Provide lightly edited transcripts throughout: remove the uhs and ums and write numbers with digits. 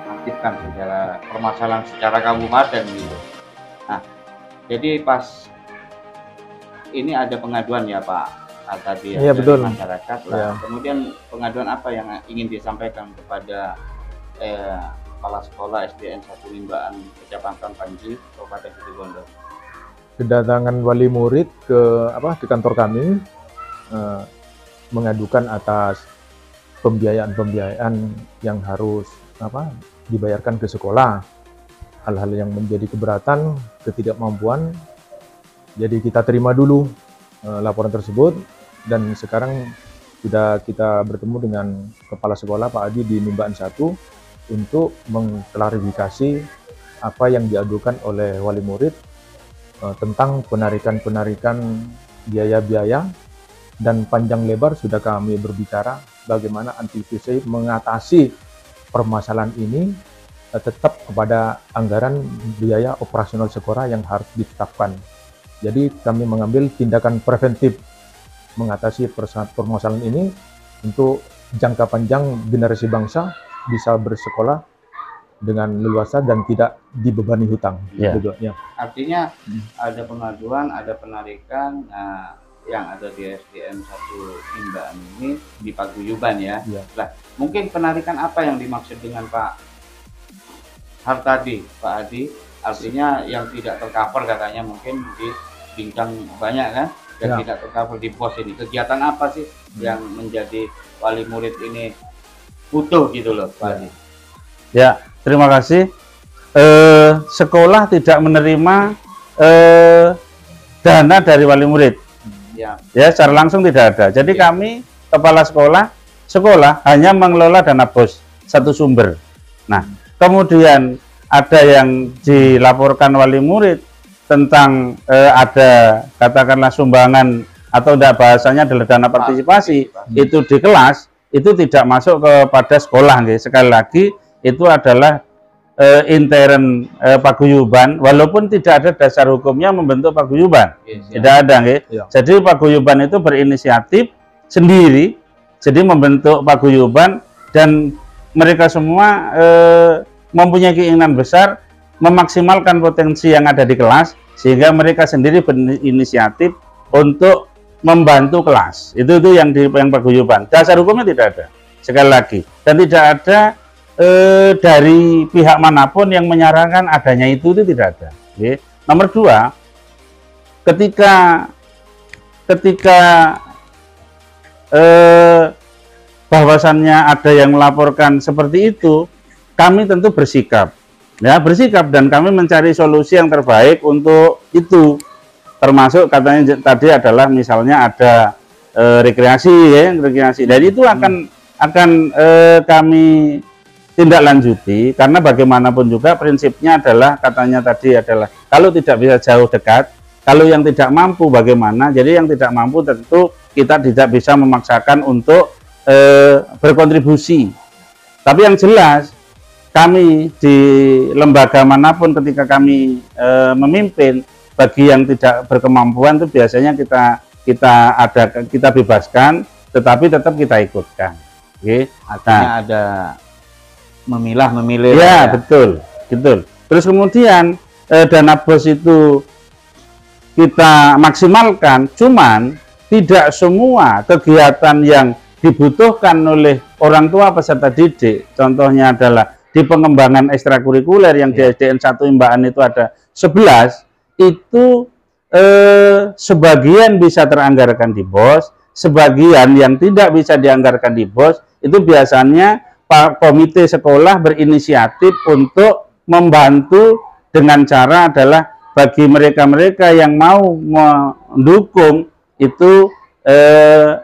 aktifkan secara permasalahan secara kabupaten gitu. Nah, jadi pas ini ada pengaduan ya Pak tadi ya, Iya, dari betul. masyarakat lah. Ya. Kemudian pengaduan apa yang ingin disampaikan kepada kepala sekolah SDN 1 Limbaan, Kecamatan Panji, Kabupaten Situbondo? Kedatangan wali murid ke di kantor kami mengadukan atas pembiayaan yang harus dibayarkan ke sekolah, hal-hal yang menjadi keberatan, ketidakmampuan. Jadi kita terima dulu laporan tersebut, dan sekarang sudah kita bertemu dengan kepala sekolah Pak Adi di Limbaan 1 untuk mengklarifikasi apa yang diadukan oleh wali murid tentang penarikan biaya-biaya, dan panjang lebar sudah kami berbicara bagaimana antisipasi mengatasi permasalahan ini, tetap kepada anggaran biaya operasional sekolah yang harus ditetapkan. Jadi kami mengambil tindakan preventif mengatasi permasalahan ini untuk jangka panjang generasi bangsa bisa bersekolah dengan leluasa dan tidak dibebani hutang. Ya. Ya. Artinya ada pengaduan, ada penarikan yang ada di SDN 1 Limbaan ini di paguyuban ya. Ya. Nah, mungkin penarikan apa yang dimaksud dengan Pak Hartadi, Pak Adi? Artinya yang tidak tercover katanya mungkin di bincang banyak kan, yang tidak tercover di pos ini. Kegiatan apa sih yang menjadi wali murid ini butuh gitu loh Pak Adi? Ya, terima kasih. Sekolah tidak menerima dana dari wali murid. Ya, secara langsung tidak ada. Jadi kami kepala sekolah hanya mengelola dana BOS satu sumber. Nah, kemudian ada yang dilaporkan wali murid tentang ada katakanlah sumbangan atau tidak, bahasanya adalah dana partisipasi itu di kelas, itu tidak masuk kepada sekolah. Sekali lagi itu adalah intern paguyuban, walaupun tidak ada dasar hukumnya membentuk paguyuban. Tidak ada. Jadi paguyuban itu berinisiatif sendiri, jadi membentuk paguyuban, dan mereka semua mempunyai keinginan besar memaksimalkan potensi yang ada di kelas, sehingga mereka sendiri berinisiatif untuk membantu kelas. Itu yang paguyuban. Dasar hukumnya tidak ada, sekali lagi, dan tidak ada dari pihak manapun yang menyarankan adanya itu tidak ada. Nomor dua, ketika bahwasannya ada yang melaporkan seperti itu, kami tentu bersikap, dan kami mencari solusi yang terbaik untuk itu, termasuk katanya tadi adalah misalnya ada rekreasi, dan itu akan kami tindak lanjuti, karena bagaimanapun juga prinsipnya adalah, katanya tadi adalah kalau tidak bisa jauh dekat, kalau yang tidak mampu bagaimana. Jadi yang tidak mampu tentu kita tidak bisa memaksakan untuk berkontribusi. Tapi yang jelas kami di lembaga manapun ketika kami memimpin, bagi yang tidak berkemampuan itu biasanya kita bebaskan, tetapi tetap kita ikutkan. Artinya ada memilih. Ya, betul. Terus kemudian dana BOS itu kita maksimalkan, cuman tidak semua kegiatan yang dibutuhkan oleh orang tua peserta didik, contohnya adalah di pengembangan ekstrakurikuler yang di SDN 1 Limbaan itu ada 11, itu sebagian bisa teranggarkan di BOS, sebagian yang tidak bisa dianggarkan di BOS, itu biasanya komite sekolah berinisiatif untuk membantu dengan cara adalah bagi mereka-mereka yang mau mendukung itu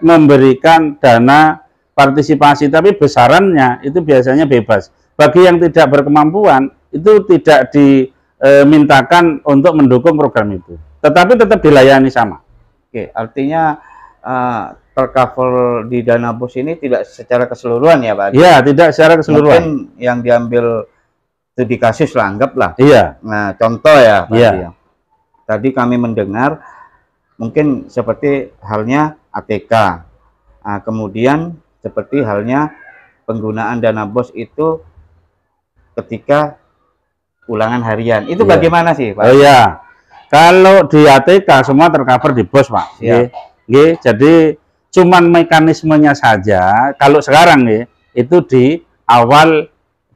memberikan dana partisipasi, tapi besarannya itu biasanya bebas. Bagi yang tidak berkemampuan itu tidak dimintakan untuk mendukung program itu, tetapi tetap dilayani sama. Oke, artinya tercover di dana BOS ini tidak secara keseluruhan ya Pak? Iya, tidak secara keseluruhan. Mungkin yang diambil studi kasus lah, anggaplah. Iya. Nah, contoh ya Pak. Iya. Tadi kami mendengar mungkin seperti halnya ATK. Nah, kemudian seperti halnya penggunaan dana BOS itu ketika ulangan harian. Itu bagaimana sih, Pak? Oh iya, kalau di ATK semua tercover di BOS, Pak. Nggih, jadi cuman mekanismenya saja. Kalau sekarang nih, itu di awal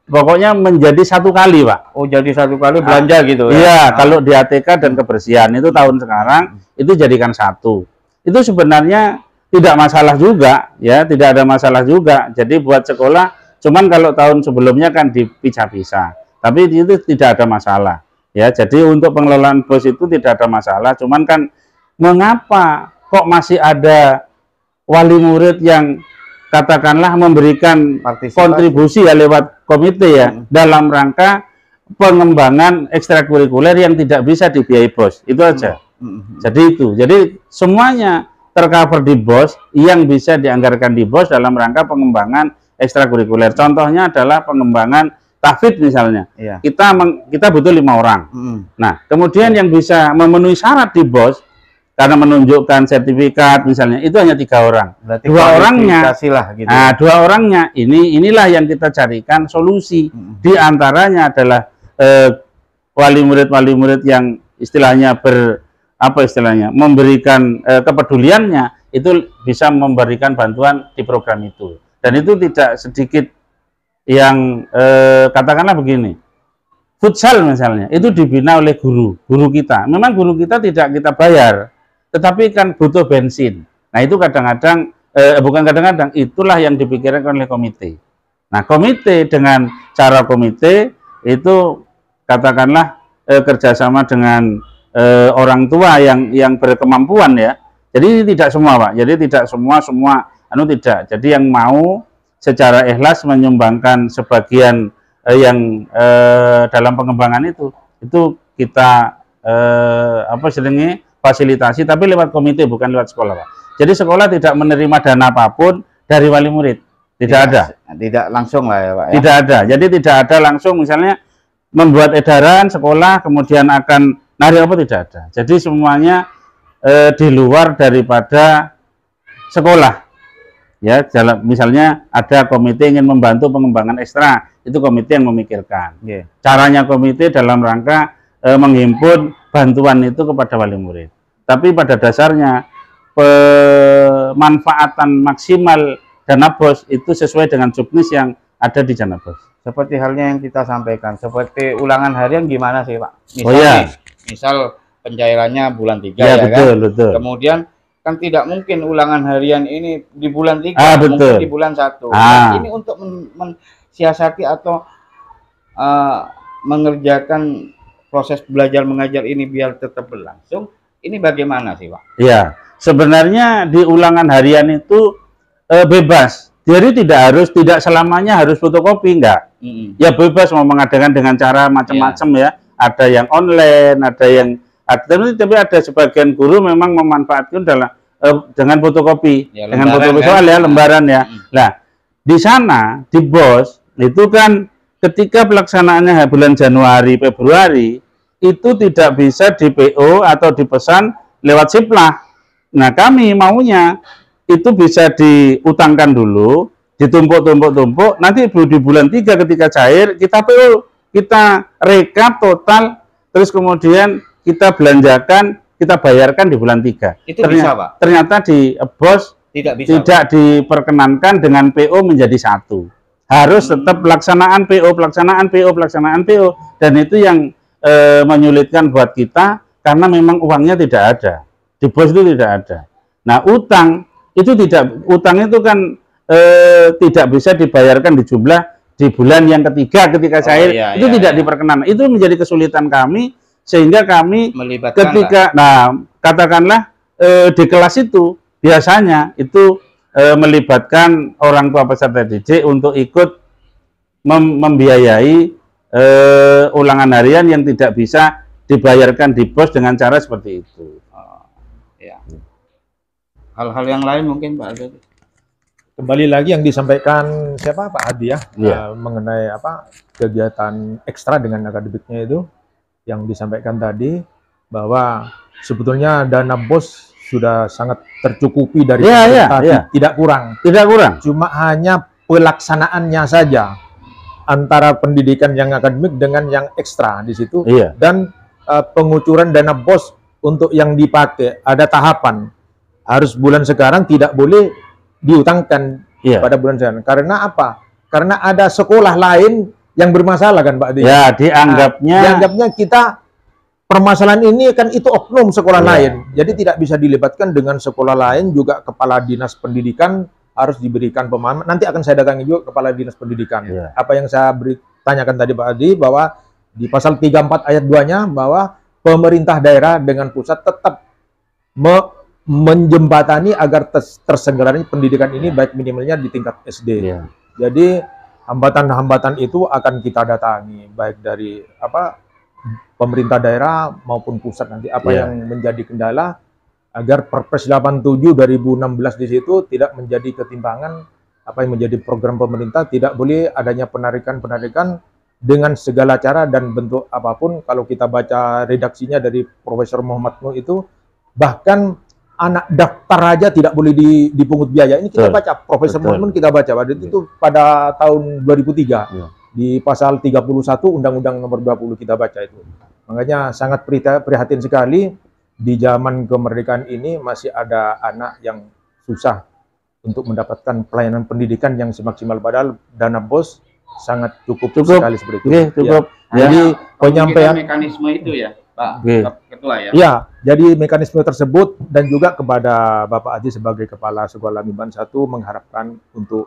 pokoknya menjadi satu kali, Pak. Oh, jadi satu kali belanja gitu ya? Iya, kalau di ATK dan kebersihan itu tahun sekarang itu jadikan satu. Itu sebenarnya tidak masalah juga, ya, tidak ada masalah juga. Jadi buat sekolah, cuman kalau tahun sebelumnya kan dipisah-pisah. Tapi itu tidak ada masalah, ya. Jadi untuk pengelolaan BOS itu tidak ada masalah. Cuman kan mengapa kok masih ada wali murid yang katakanlah memberikan kontribusi ya lewat komite ya dalam rangka pengembangan ekstrakurikuler yang tidak bisa dibiayai BOS, itu aja. Jadi semuanya tercover di BOS yang bisa dianggarkan di BOS dalam rangka pengembangan ekstrakurikuler. Contohnya adalah pengembangan tahfidz misalnya. Kita butuh 5 orang. Nah, kemudian yang bisa memenuhi syarat di BOS karena menunjukkan sertifikat misalnya itu hanya 3 orang. Berarti 2 orangnya gitu. Nah, 2 orangnya inilah yang kita carikan solusi. Di antaranya adalah wali murid yang istilahnya memberikan kepeduliannya itu bisa memberikan bantuan di program itu. Dan itu tidak sedikit yang katakanlah begini. Futsal misalnya itu dibina oleh guru kita. Memang guru kita tidak kita bayar, tetapi kan butuh bensin. Nah itu kadang-kadang, bukan kadang-kadang, itulah yang dipikirkan oleh komite. Nah komite dengan cara komite itu katakanlah kerjasama dengan orang tua yang berkemampuan ya. Jadi tidak semua Pak, jadi tidak semua tidak. Jadi yang mau secara ikhlas menyumbangkan sebagian yang dalam pengembangan itu kita seringnya fasilitasi, tapi lewat komite bukan lewat sekolah Pak. Jadi sekolah tidak menerima dana apapun dari wali murid, tidak langsung lah ya Pak. Tidak ada, jadi tidak ada langsung misalnya membuat edaran sekolah kemudian akan narik apa, tidak ada. Jadi semuanya di luar daripada sekolah. Ya, misalnya ada komite ingin membantu pengembangan ekstra, itu komite yang memikirkan. Caranya komite dalam rangka menghimpun bantuan itu kepada wali murid. Tapi pada dasarnya pemanfaatan maksimal dana BOS itu sesuai dengan juknis yang ada di dana BOS. Seperti halnya yang kita sampaikan, seperti ulangan harian gimana sih Pak? Misal pencairannya bulan 3 ya betul, kan? Betul. Kemudian kan tidak mungkin ulangan harian ini di bulan 3, mungkin di bulan 1. Nah, ini untuk mensiasati atau mengerjakan proses belajar mengajar ini biar tetap berlangsung, ini bagaimana sih Pak? Iya, sebenarnya di ulangan harian itu bebas. Jadi tidak selamanya harus fotokopi, enggak. Ya bebas mau mengadakan dengan cara macam-macam ya. Ada yang online, tapi ada sebagian guru memang memanfaatkan dengan fotokopi, dengan fotokopi soal ya, lembaran ya. Nah, di sana di BOS itu kan ketika pelaksanaannya bulan Januari, Februari itu tidak bisa di PO atau dipesan lewat Siplah. Nah, kami maunya itu bisa diutangkan dulu, ditumpuk-tumpuk, nanti di bulan 3 ketika cair kita PO, kita rekap total, terus kemudian kita belanjakan, kita bayarkan di bulan 3. Itu bisa Pak? Ternyata di BOS tidak diperkenankan dengan PO menjadi satu. Harus tetap pelaksanaan PO, dan itu yang menyulitkan buat kita karena memang uangnya tidak ada. Di BOS itu tidak ada. Nah, utang itu kan tidak bisa dibayarkan di jumlah di bulan yang ketiga ketika cair, tidak diperkenan. Itu menjadi kesulitan kami sehingga kami ketika katakanlah di kelas itu biasanya itu melibatkan orang tua peserta didik untuk ikut membiayai ulangan harian yang tidak bisa dibayarkan di BOS dengan cara seperti itu. Hal-hal yang lain mungkin Pak Adi. Kembali lagi yang disampaikan siapa Pak Adi ya, mengenai kegiatan ekstra dengan akademiknya itu yang disampaikan tadi, bahwa sebetulnya dana BOS sudah sangat tercukupi dari Iya, pemerintah, iya. tidak kurang. Tidak kurang. Cuma hanya pelaksanaannya saja antara pendidikan yang akademik dengan yang ekstra di situ. Iya. Dan pengucuran dana BOS untuk yang dipakai ada tahapan. Harus bulan sekarang tidak boleh diutangkan Iya. pada bulan sekarang. Karena apa? Karena ada sekolah lain yang bermasalah kan Pak Adi? Ya, dianggapnya Dianggapnya kita permasalahan ini kan itu oknum sekolah Iya. lain. Jadi tidak bisa dilibatkan dengan sekolah lain, juga kepala dinas pendidikan harus diberikan pemahaman. Nanti akan saya datangi juga kepala dinas pendidikan. Iya. Apa yang saya tanyakan tadi Pak Adi, bahwa di pasal 34 ayat 2-nya bahwa pemerintah daerah dengan pusat tetap menjembatani agar terselenggaranya pendidikan ini baik minimalnya di tingkat SD. Iya. Jadi hambatan-hambatan itu akan kita datangi baik dari pemerintah daerah maupun pusat nanti apa Iya. yang menjadi kendala agar Perpres 87 2016 di situ tidak menjadi ketimpangan apa yang menjadi program pemerintah, tidak boleh adanya penarikan-penarikan dengan segala cara dan bentuk apapun. Kalau kita baca redaksinya dari Profesor Muhammad Nuh itu, bahkan anak daftar aja tidak boleh dipungut biaya. Ini kita Betul. baca, Profesor Betul. Muhammad Nuh kita baca itu pada tahun 2003 Iya. di pasal 31 Undang-Undang Nomor 20 kita baca itu. Makanya sangat prihatin sekali di zaman kemerdekaan ini masih ada anak yang susah untuk mendapatkan pelayanan pendidikan yang semaksimal, padahal dana BOS sangat cukup sekali seperti itu. Oke, cukup. Ya. Jadi penyampaian mekanisme itu ya Pak Oke. Ketua ya. ya, jadi mekanisme tersebut dan juga kepada Bapak Adi sebagai Kepala Sekolah Mimban 1 mengharapkan untuk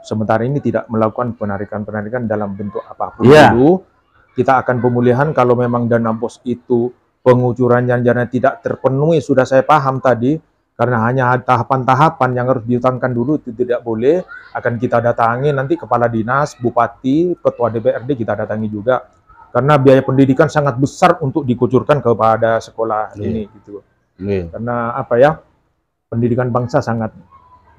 sementara ini tidak melakukan penarikan-penarikan dalam bentuk apapun Iya. dulu. Kita akan pemulihan kalau memang dana BOS itu pengucurannya tidak terpenuhi, sudah saya paham tadi, karena hanya tahapan-tahapan yang harus diutangkan dulu itu tidak boleh. Akan kita datangi nanti kepala dinas, bupati, ketua DPRD kita datangi juga. Karena biaya pendidikan sangat besar untuk dikucurkan kepada sekolah ini gitu. Karena pendidikan bangsa sangat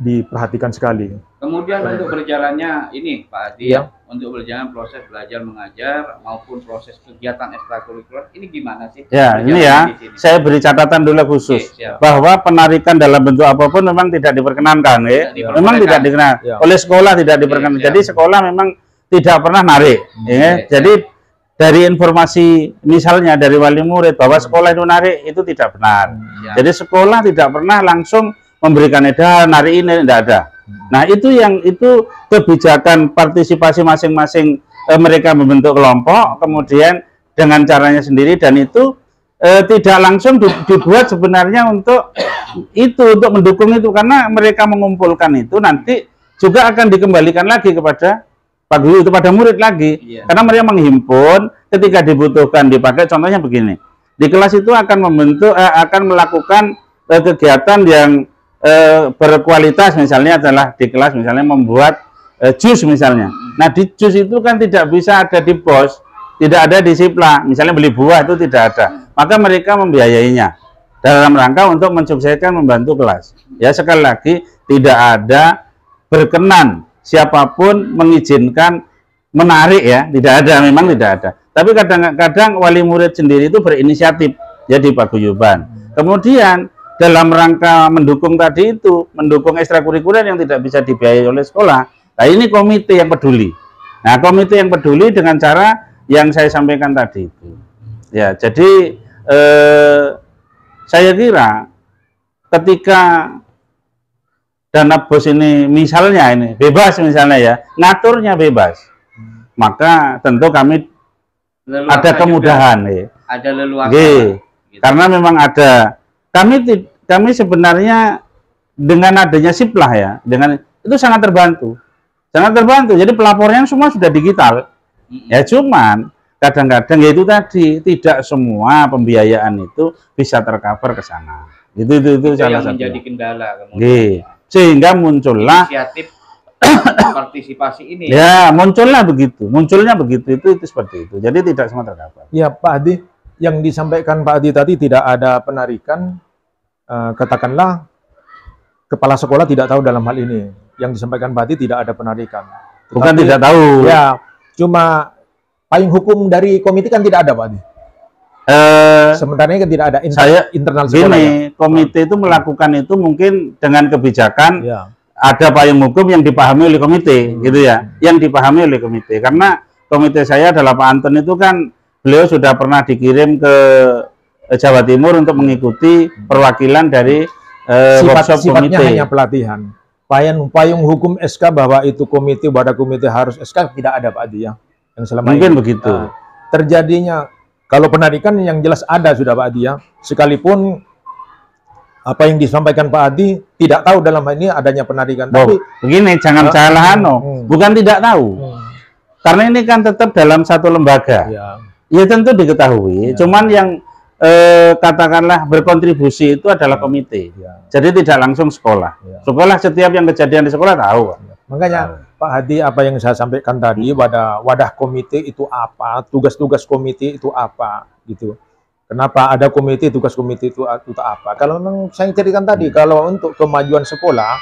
diperhatikan sekali. Kemudian untuk berjalannya ini Pak Adi Ya. untuk berjalan proses belajar mengajar maupun proses kegiatan ekstrakurikuler ini gimana sih? Ya, ini ya, Berjalan di sini? saya beri catatan dulu khusus Oke, siap. bahwa penarikan dalam bentuk apapun memang tidak diperkenankan, ya. Tidak Memang diperbolehkan. tidak dikenal Ya. oleh sekolah, tidak diperkenankan. siap. Jadi sekolah memang tidak pernah narik, ya. Oke, Jadi dari informasi misalnya dari wali murid bahwa sekolah itu narik itu tidak benar. Ya. Jadi sekolah tidak pernah langsung memberikan edaran hari ini, tidak ada. Nah itu kebijakan partisipasi masing-masing, mereka membentuk kelompok, kemudian dengan caranya sendiri, dan itu tidak langsung dibuat sebenarnya untuk untuk mendukung itu, karena mereka mengumpulkan itu nanti juga akan dikembalikan lagi kepada Pak Guru itu pada murid lagi. Iya. Karena mereka menghimpun ketika dibutuhkan dipakai. Contohnya begini, di kelas itu akan melakukan kegiatan yang berkualitas, misalnya adalah di kelas misalnya membuat jus misalnya. Nah di jus itu kan tidak bisa ada di BOS, tidak ada di Sipla, misalnya beli buah itu tidak ada, maka mereka membiayainya dalam rangka untuk mensukseskan membantu kelas. Ya sekali lagi tidak ada berkenan siapapun mengizinkan menarik, ya tidak ada, memang tidak ada. Tapi kadang-kadang wali murid sendiri itu berinisiatif ya di paguyuban. Kemudian dalam rangka mendukung tadi itu, mendukung ekstrakurikuler yang tidak bisa dibiayai oleh sekolah. Nah ini komite yang peduli. Nah komite yang peduli dengan cara yang saya sampaikan tadi itu. Ya jadi saya kira ketika dana BOS ini misalnya ini bebas misalnya ya, ngaturnya bebas, maka tentu kami Leluasa ada kemudahan juga. ya. Ada leluasa. Gitu. Gitu. Karena memang ada, kami sebenarnya dengan adanya Siplah ya, dengan itu sangat terbantu. Jadi pelaporannya semua sudah digital. Ya cuman kadang-kadang ya itu tadi tidak semua pembiayaan itu bisa tercover ke sana. Itu salah yang satu. menjadi kendala kemudian. Gitu. Sehingga muncullah Inisiatif partisipasi ini. ya, munculnya begitu itu seperti itu. Jadi tidak semua tercover. Ya Pak Adi, yang disampaikan Pak Adi tadi tidak ada penarikan, katakanlah kepala sekolah tidak tahu dalam hal ini. Yang disampaikan Pak Adi tidak ada penarikan. Bukan Tetapi, tidak tahu. Ya, cuma payung hukum dari komite kan tidak ada Pak Adi. Sementara ini kan tidak ada internal sekolah. Gini, Ya? komite itu melakukan itu mungkin dengan kebijakan. Ya. Ada payung hukum yang dipahami oleh komite, gitu ya, yang dipahami oleh komite. Karena komite saya adalah Pak Anton itu kan, beliau sudah pernah dikirim ke Jawa Timur untuk mengikuti perwakilan dari workshop sifatnya komite. hanya pelatihan. Payung hukum SK bahwa itu komite, wadah komite harus SK tidak ada Pak Adi ya. Yang selama Mungkin ini begitu. Terjadinya kalau penarikan yang jelas ada sudah Pak Adi ya. Sekalipun apa yang disampaikan Pak Adi tidak tahu dalam hal ini adanya penarikan. Tapi begini, jangan salah bukan tidak tahu. Karena ini kan tetap dalam satu lembaga. Ya tentu diketahui. Cuman yang katakanlah berkontribusi itu adalah komite. Jadi tidak langsung sekolah. Sekolah setiap yang kejadian di sekolah tahu. Makanya Pak Hadi, apa yang saya sampaikan tadi, wadah komite itu apa, tugas-tugas komite itu apa, gitu. Kenapa ada komite, tugas komite itu apa? Kalau memang saya ceritakan tadi, kalau untuk kemajuan sekolah,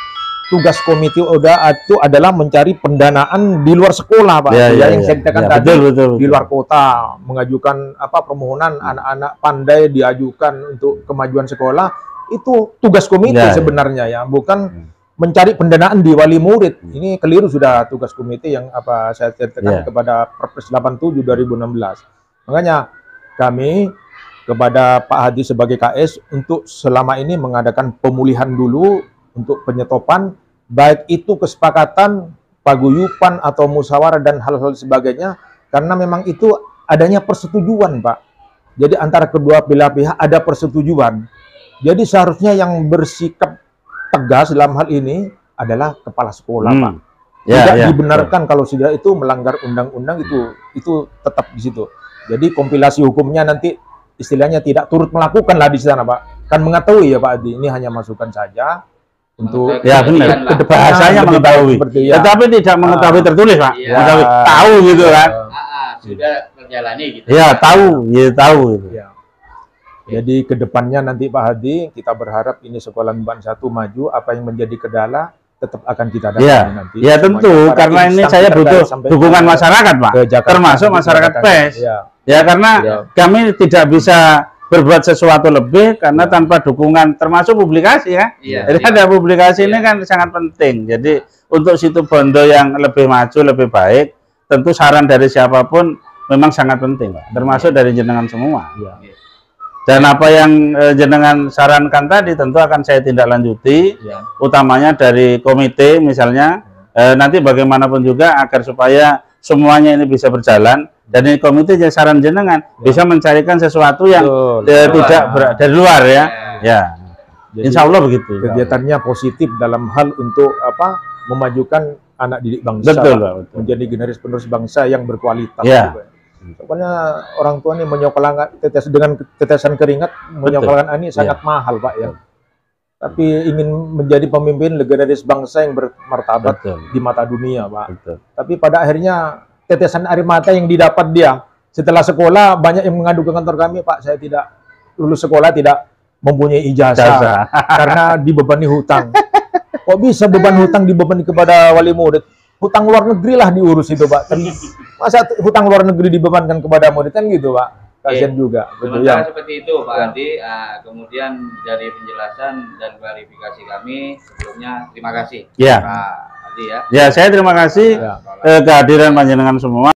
tugas komite itu adalah mencari pendanaan di luar sekolah, Pak. Yang saya ceritakan tadi, betul. Di luar kota, mengajukan permohonan anak-anak pandai diajukan untuk kemajuan sekolah, itu tugas komite sebenarnya ya, bukan mencari pendanaan di wali murid. Ini keliru sudah tugas komite yang saya ceritakan kepada Perpres 87 2016. Makanya kami kepada Pak Hadi sebagai KS untuk selama ini mengadakan pemulihan dulu untuk penyetopan, baik itu kesepakatan, paguyuban atau musyawarah dan hal-hal sebagainya, karena memang itu adanya persetujuan, Pak. Jadi antara kedua belah pihak ada persetujuan. Jadi seharusnya yang bersikap tegas dalam hal ini adalah kepala sekolah, Pak. Tidak dibenarkan kalau sudah itu melanggar undang-undang, itu tetap di situ. Jadi kompilasi hukumnya nanti istilahnya tidak turut melakukan lah di sana, Pak. Kan mengetahui ya Pak Adi, ini hanya masukan saja untuk benar. Bahasanya mengetahui, tetapi tidak mengetahui tertulis, Pak. Mengetahui, tahu gitu kan. Sudah terjalani gitu. Ya, tahu itu. Jadi kedepannya nanti Pak Hadi, kita berharap ini sekolah Mimban 1 maju, apa yang menjadi kendala tetap akan kita dapat nanti. Ya tentu, karena ini saya butuh dukungan masyarakat, Pak, termasuk masyarakat PES. Ya karena kami tidak bisa berbuat sesuatu lebih karena tanpa dukungan, termasuk publikasi ya. Jadi ada publikasi ini kan sangat penting. Jadi untuk situ bondo yang lebih maju, lebih baik, tentu saran dari siapapun memang sangat penting, Pak, termasuk dari jenengan semua. Dan apa yang jenengan sarankan tadi tentu akan saya tindak lanjuti, utamanya dari komite misalnya, nanti bagaimanapun juga agar supaya semuanya ini bisa berjalan, dan ini komite saran jenengan bisa mencarikan sesuatu yang tidak dari luar ya. Jadi, insya Allah begitu. Kegiatannya positif dalam hal untuk memajukan anak didik bangsa, betul. Menjadi generasi penerus bangsa yang berkualitas. Pokoknya orang tua ini menyokolkan dengan tetesan keringat, menyokolkan ini sangat mahal, Pak ya. Tapi ingin menjadi pemimpin legendaris bangsa yang bermartabat di mata dunia, Pak. Tapi pada akhirnya tetesan air mata yang didapat dia setelah sekolah, banyak yang mengadu ke kantor kami, Pak, saya tidak lulus sekolah, tidak mempunyai ijazah karena dibebani hutang. Kok bisa beban hutang dibebani kepada wali murid? Hutang luar negeri lah diurus itu, Pak. Masa hutang luar negeri dibebankan kepada murid kan gitu, Pak. Kasian juga. Sementara seperti itu, Pak Adi. Kemudian dari penjelasan dan klarifikasi kami sebelumnya terima kasih, Pak Adi ya. Saya terima kasih kehadiran panjenengan semua.